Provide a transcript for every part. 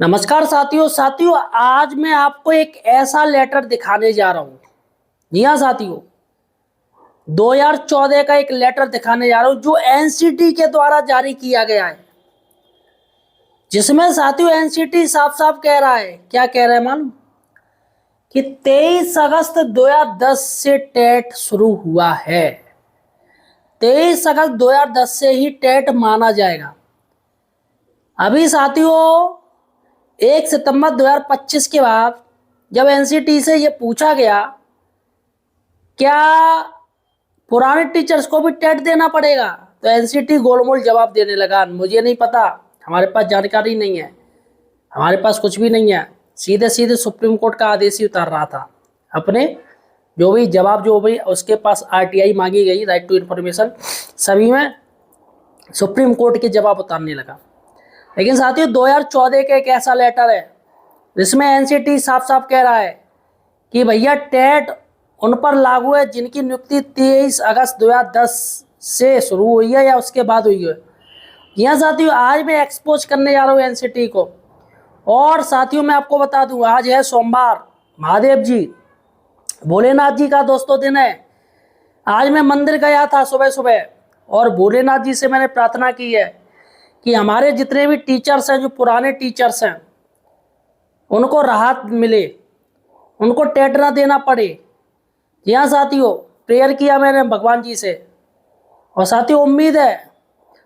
नमस्कार साथियों आज मैं आपको एक ऐसा लेटर दिखाने जा रहा हूं। जी हाँ साथियों, 2014 का एक लेटर दिखाने जा रहा हूं जो एनसीटी के द्वारा जारी किया गया है, जिसमें साथियों एनसीटी साफ साफ कह रहा है, क्या कह रहा है मालूम, कि 23 अगस्त 2010 से टेट शुरू हुआ है। 23 अगस्त 2010 से ही टेट माना जाएगा। अभी साथियों 1 सितंबर 2025 के बाद जब एनसीटी से ये पूछा गया क्या पुराने टीचर्स को भी टेट देना पड़ेगा, तो एनसीटी गोलमोल जवाब देने लगा, मुझे नहीं पता, हमारे पास जानकारी नहीं है, हमारे पास कुछ भी नहीं है। सीधे सीधे सुप्रीम कोर्ट का आदेश ही उतार रहा था। अपने जो भी उसके पास आरटीआई मांगी गई, राइट टू इन्फॉर्मेशन, सभी में सुप्रीम कोर्ट के जवाब उतारने लगा। लेकिन साथियों 2014 का एक ऐसा लेटर है जिसमें एनसीटी साफ साफ कह रहा है कि भैया टेट उन पर लागू है जिनकी नियुक्ति 23 अगस्त 2010 से शुरू हुई है या उसके बाद हुई है। यहाँ साथियों आज मैं एक्सपोज करने जा रहा हूँ एनसीटी को। और साथियों मैं आपको बता दूं, आज है सोमवार, महादेव जी भोलेनाथ जी का दोस्तों दिन है। आज मैं मंदिर गया था सुबह सुबह और भोलेनाथ जी से मैंने प्रार्थना की है कि हमारे जितने भी टीचर्स हैं, जो पुराने टीचर्स हैं, उनको राहत मिले, उनको टेट ना देना पड़े। जी हाँ साथियों, प्रेयर किया मैंने भगवान जी से। और साथियों उम्मीद है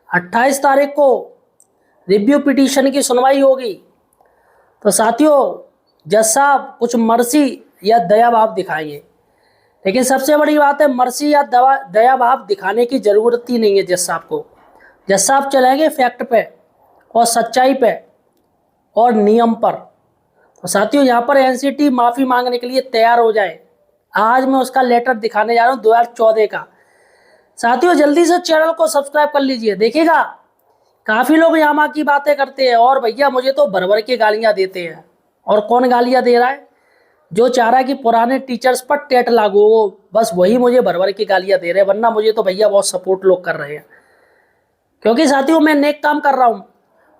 28 तारीख को रिव्यू पिटीशन की सुनवाई होगी। तो साथियों जज साहब कुछ मर्सी या दया भाव दिखाएंगे। लेकिन सबसे बड़ी बात है, मर्सी या दया भाव दिखाने की ज़रूरत ही नहीं है जज साहब को। जज साहब चलेंगे फैक्ट पे और सच्चाई पे और नियम पर। तो साथियों यहाँ पर एनसीटी माफ़ी मांगने के लिए तैयार हो जाए। आज मैं उसका लेटर दिखाने जा रहा हूँ 2014 का। साथियों जल्दी से चैनल को सब्सक्राइब कर लीजिए। देखिएगा काफ़ी लोग यहाँ की बातें करते हैं और भैया मुझे तो भर भर के गालियाँ देते हैं। और कौन गालियाँ दे रहा है? जो चाह रहा है कि पुराने टीचर्स पर टेट लागू हो, बस वही मुझे भर भर के गालियाँ दे रहे हैं। वरना मुझे तो भैया बहुत सपोर्ट लोग कर रहे हैं, क्योंकि साथियों मैं नेक काम कर रहा हूँ।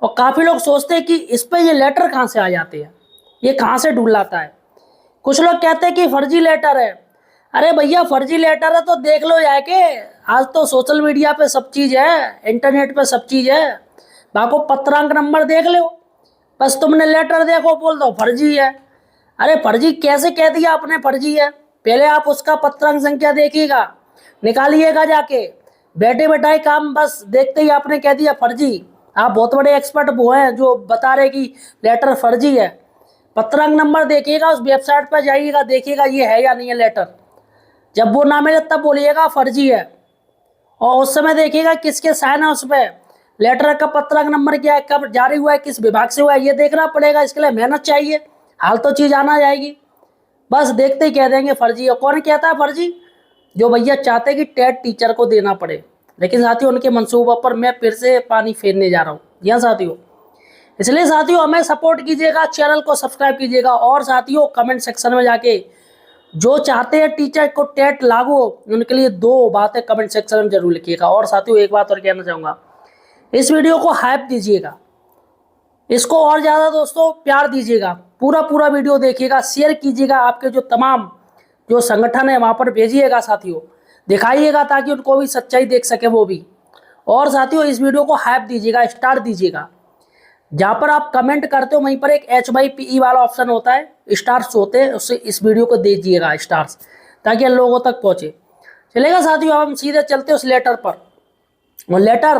और काफ़ी लोग सोचते हैं कि इस पर ये लेटर कहाँ से आ जाते हैं, ये कहाँ से ढूंढ लाता है। कुछ लोग कहते हैं कि फर्जी लेटर है। अरे भैया फर्जी लेटर है तो देख लो जाके, आज तो सोशल मीडिया पे सब चीज़ है, इंटरनेट पे सब चीज़ है। बाको पत्रांक नंबर देख लो, बस तुमने लेटर देखो बोल दो फर्जी है। अरे फर्जी कैसे कह दिया आपने फर्जी है? पहले आप उसका पत्रांक संख्या देखिएगा, निकालिएगा जाके। बैठे बैठाए काम बस देखते ही आपने कह दिया फर्जी। आप बहुत बड़े एक्सपर्ट वो हैं जो बता रहे कि लेटर फर्जी है। पत्रांक नंबर देखिएगा, उस वेबसाइट पर जाइएगा, देखिएगा ये है या नहीं है लेटर। जब वो ना मिले तब बोलिएगा फर्जी है। और उस समय देखिएगा किसके साइन है उस पर, लेटर का पत्रांक नंबर क्या है, कब जारी हुआ है, किस विभाग से हुआ है, ये देखना पड़ेगा। इसके लिए मेहनत चाहिए, हाल तो चीज़ आना जाएगी। बस देखते ही कह देंगे फर्जी। और कौन कहता है फर्जी? जो भैया चाहते कि टेट टीचर को देना पड़े। लेकिन साथियों उनके मंसूबों पर मैं फिर से पानी फेरने जा रहा हूँ। जी हाँ साथियों, इसलिए साथियों हमें सपोर्ट कीजिएगा, चैनल को सब्सक्राइब कीजिएगा। और साथियों कमेंट सेक्शन में जाके जो चाहते हैं टीचर को टेट लागू हो, उनके लिए 2 बातें कमेंट सेक्शन में जरूर लिखिएगा। और साथियों एक बात और कहना चाहूँगा, इस वीडियो को हाइप दीजिएगा, इसको और ज़्यादा दोस्तों प्यार दीजिएगा, पूरा वीडियो देखिएगा, शेयर कीजिएगा, आपके जो तमाम जो संगठन है वहाँ पर भेजिएगा साथियों, दिखाइएगा ताकि उनको भी सच्चाई देख सके वो भी। और साथियों इस वीडियो को हाइप दीजिएगा, स्टार दीजिएगा। जहाँ पर आप कमेंट करते हो वहीं पर एक HYPE वाला ऑप्शन होता है, स्टार्स होते हैं, उससे इस वीडियो को दे दीजिएगा स्टार्स, ताकि लोगों तक पहुँचे। चलेगा साथियों, हम सीधे चलते उस लेटर पर। वो लेटर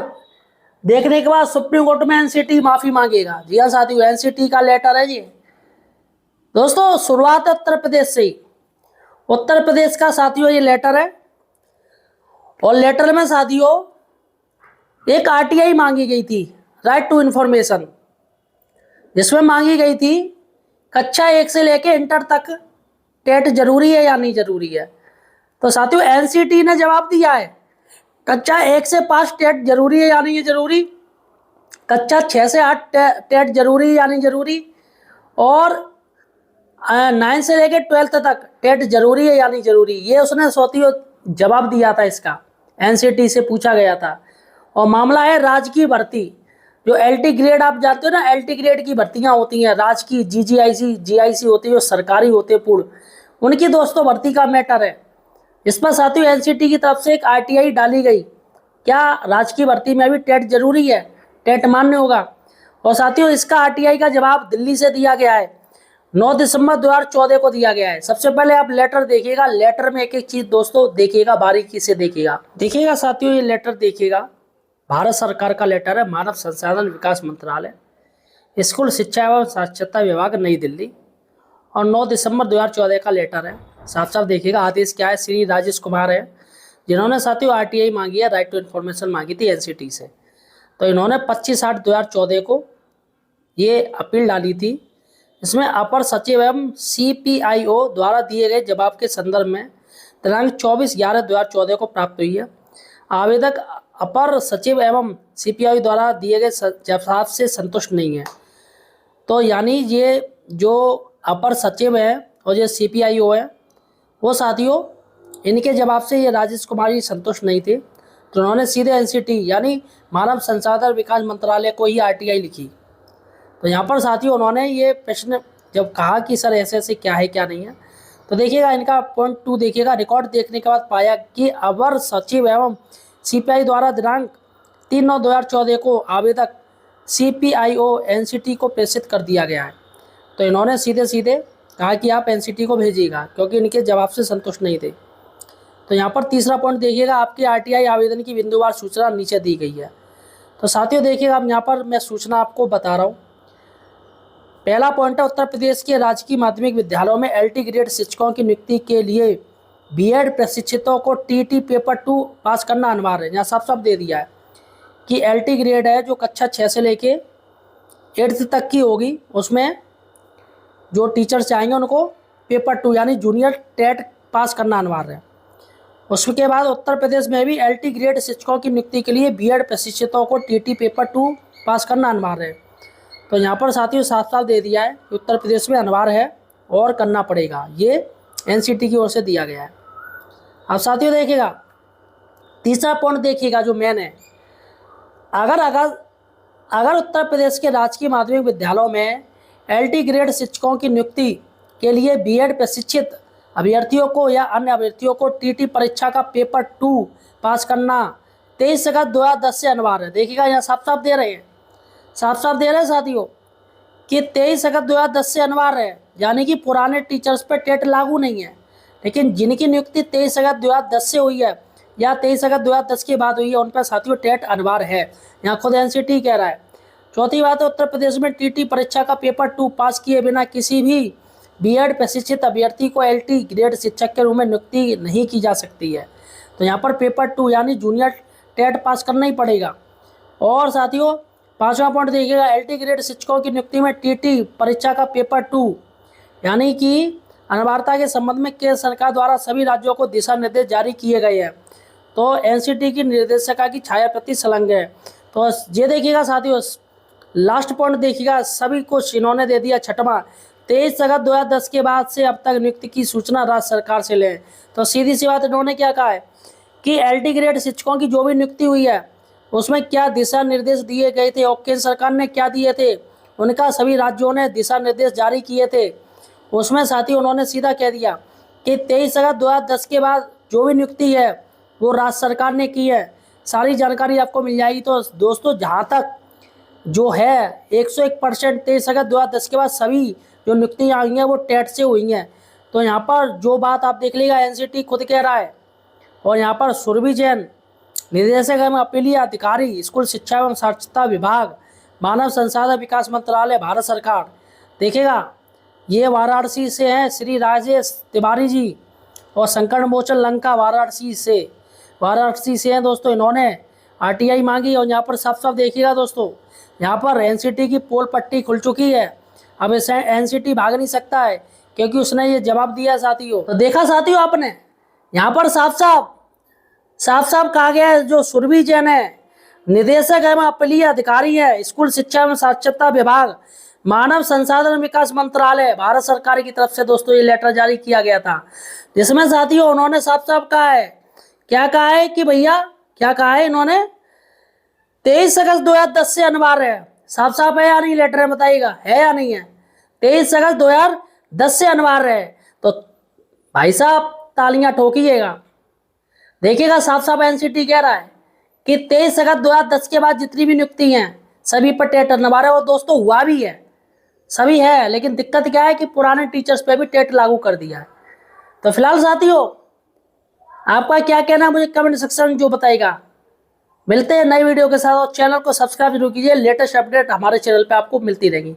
देखने के बाद सुप्रीम कोर्ट में एनसीटी माफ़ी मांगेगा। जी हाँ साथियों, एनसीटी का लेटर है ये। दोस्तों शुरुआत है उत्तर प्रदेश से ही। उत्तर प्रदेश का साथियों ये लेटर है। और लेटर में साथियों एक आरटीआई मांगी गई थी, राइट टू इन्फॉर्मेशन, जिसमें मांगी गई थी कक्षा 1 से लेके इंटर तक टेट जरूरी है या नहीं जरूरी है। तो साथियों एनसीटी ने जवाब दिया है, कक्षा 1 से 5 टेट जरूरी है या नहीं जरूरी, कक्षा 6 से 8 टेट जरूरी है या नहीं जरूरी, और 9 से लेके 12th तक टेट जरूरी है या नहीं जरूरी। ये उसने साथियों जवाब दिया था, इसका एनसीटी से पूछा गया था। और मामला है राजकीय भर्ती, जो LT ग्रेड आप जानते हो ना, LT ग्रेड की भर्तियां होती हैं, राजकीय, GGIC, GIC होती है, जो सरकारी होते हैं पूर्ण, उनकी दोस्तों भर्ती का मैटर है। इस पर साथियों NCT की तरफ से एक RTI डाली गई। क्या राजकीय भर्ती में अभी टेट जरूरी है? टेट मान्य होगा। और साथियों इसका RTI का जवाब दिल्ली से दिया गया है, 9 दिसंबर 2014 को दिया गया है। सबसे पहले आप लेटर देखिएगा, लेटर में एक एक चीज दोस्तों देखिएगा, बारीकी से देखिएगा साथियों, ये लेटर देखिएगा, भारत सरकार का लेटर है, मानव संसाधन विकास मंत्रालय, स्कूल शिक्षा एवं साक्षरता विभाग, नई दिल्ली, और 9 दिसंबर 2014 का लेटर है। साफ साफ देखिएगा, आदेश क्या है, श्री राजेश कुमार है, जिन्होंने साथियों RTI मांगी है, राइट टू इन्फॉर्मेशन मांगी थी NCT से। तो इन्होंने 25/8/2014 को ये अपील डाली थी। इसमें अपर सचिव एवं CPIO द्वारा दिए गए जवाब के संदर्भ में दिनांक 24/11/2014 को प्राप्त हुई है। आवेदक अपर सचिव एवं CPIO द्वारा दिए गए जवाब से संतुष्ट नहीं है। तो यानी ये जो अपर सचिव है और जो CPIO है, वो साथियों इनके जवाब से ये राजेश कुमार जी संतुष्ट नहीं थे, तो उन्होंने सीधे NCT यानी मानव संसाधन विकास मंत्रालय को ही RTI लिखी। तो यहाँ पर साथियों उन्होंने ये प्रश्न जब कहा कि सर ऐसे ऐसे क्या है क्या नहीं है, तो देखिएगा इनका पॉइंट 2 देखिएगा, रिकॉर्ड देखने के बाद पाया कि अवर सचिव एवं CPI द्वारा दिनांक 3/9/2014 को आवेदक CPIO NCT को प्रेषित कर दिया गया है। तो इन्होंने सीधे सीधे कहा कि आप NCT को भेजिएगा, क्योंकि इनके जवाब से संतुष्ट नहीं थे। तो यहाँ पर तीसरा पॉइंट देखिएगा, आपके RTI आवेदन की बिंदुवार सूचना नीचे दी गई है। तो साथियों देखिएगा, अब यहाँ पर मैं सूचना आपको बता रहा हूँ। पहला पॉइंट है, उत्तर प्रदेश के राजकीय माध्यमिक विद्यालयों में LT ग्रेड शिक्षकों की नियुक्ति के लिए BEd प्रशिक्षितों को TT पेपर 2 पास करना अनिवार्य है। यहाँ साफ साफ दे दिया है कि LT ग्रेड है जो कक्षा 6 से लेके 8th तक की होगी, उसमें जो टीचर्स चाहेंगे उनको पेपर 2 यानी जूनियर टेट पास करना अनिवार्य है। उसके बाद उत्तर प्रदेश में भी LT ग्रेड शिक्षकों की नियुक्ति के लिए BEd प्रशिक्षितों को TT पेपर 2 पास करना अनिवार्य है। तो यहाँ पर साथियों साफ साफ दे दिया है कि उत्तर प्रदेश में अनिवार्य है और करना पड़ेगा, ये NCT की ओर से दिया गया है। अब साथियों देखिएगा, तीसरा पॉइंट देखिएगा जो मेन है, अगर उत्तर प्रदेश के राजकीय माध्यमिक विद्यालयों में LT ग्रेड शिक्षकों की नियुक्ति के लिए BEd प्रशिक्षित अभ्यर्थियों को या अन्य अभ्यर्थियों को TT परीक्षा का पेपर 2 पास करना 23 अगस्त 2010 से अनिवार्य है। देखिएगा यहाँ साफ साफ दे रहे हैं, साथियों कि 23 अगस्त 2010 से अनिवार्य है, यानी कि पुराने टीचर्स पर टेट लागू नहीं है। लेकिन जिनकी नियुक्ति 23 अगस्त 2010 से हुई है या 23 अगस्त 2010 के बाद हुई है, उन पर साथियों टेट अनिवार्य है, यहाँ खुद NCT कह रहा है। चौथी बात है, उत्तर प्रदेश में TT परीक्षा का पेपर 2 पास किए बिना किसी भी BEd प्रशिक्षित अभ्यर्थी को LT ग्रेड शिक्षक के रूप में नियुक्ति नहीं की जा सकती है। तो यहाँ पर पेपर 2 यानी जूनियर टेट पास करना ही पड़ेगा। और साथियों पांचवा पॉइंट देखिएगा, LT ग्रेड शिक्षकों की नियुक्ति में TT परीक्षा का पेपर 2 यानी कि अनिवार्यता के संबंध में केंद्र सरकार द्वारा सभी राज्यों को दिशा निर्देश जारी किए गए हैं। तो NCT की निर्देशिका की छाया प्रति संलग्न है। तो ये देखिएगा साथियों, लास्ट पॉइंट देखिएगा, सभी कुछ इन्होंने दे दिया। छठवां, 23 अगस्त 2010 के बाद से अब तक नियुक्ति की सूचना राज्य सरकार से लें। तो सीधी सी बात इन्होंने क्या कहा है कि LT ग्रेड शिक्षकों की जो भी नियुक्ति हुई है उसमें क्या दिशा निर्देश दिए गए थे और केंद्र सरकार ने क्या दिए थे, उनका सभी राज्यों ने दिशा निर्देश जारी किए थे। उसमें साथियों उन्होंने सीधा कह दिया कि 23 अगस्त 2010 के बाद जो भी नियुक्ति है वो राज्य सरकार ने की है। सारी जानकारी आपको मिल जाएगी। तो दोस्तों जहाँ तक जो है 101% 23 अगस्त 2010 के बाद सभी जो नियुक्तियाँ आई हैं वो टेट से हुई हैं। तो यहाँ पर जो बात आप देख लीजिएगा, NCT खुद कह रहा है। और यहाँ पर सुरभि जैन, निदेशक एवं अपीलीय अधिकारी, स्कूल शिक्षा एवं साक्षरता विभाग, मानव संसाधन विकास मंत्रालय, भारत सरकार। देखिएगा ये वाराणसी से हैं श्री राजेश तिवारी जी, और शंकर मोचन लंका वाराणसी से हैं दोस्तों। इन्होंने RTI मांगी और यहाँ पर साफ साफ देखिएगा दोस्तों, यहाँ पर NCT की पोल पट्टी खुल चुकी है। अब इसे NCT भाग नहीं सकता है क्योंकि उसने ये जवाब दिया साथियों। तो देखा साथियों आपने, यहाँ पर साफ साफ कहा गया है, जो सुरभि जैन है निदेशक एवं अपीलीय अधिकारी है, स्कूल शिक्षा एवं साक्षरता विभाग, मानव संसाधन विकास मंत्रालय, भारत सरकार की तरफ से दोस्तों ये लेटर जारी किया गया था, जिसमें साथियों उन्होंने साफ साफ कहा है, क्या कहा है कि भैया, क्या कहा है इन्होंने 23 अगस्त 2010 से अनिवार्य है। साफ साफ है या नहीं, लेटर है बताइएगा, है या नहीं है। 23 अगस्त 2010 से अनिवार्य है। तो भाई साहब तालियां ठोकीजिएगा। देखिएगा साफ साफ एनसीटी कह रहा है कि 23 अगस्त 2010 के बाद जितनी भी नियुक्ति हैं सभी पर टेट अनिवार्य है। और दोस्तों हुआ भी है, सभी है, लेकिन दिक्कत क्या है कि पुराने टीचर्स पे भी टेट लागू कर दिया है। तो फिलहाल साथियों आपका क्या कहना है मुझे कमेंट सेक्शन में जो बताएगा। मिलते हैं नई वीडियो के साथ और चैनल को सब्सक्राइब जरूर कीजिए। लेटेस्ट अपडेट हमारे चैनल पे आपको मिलती रहेगी।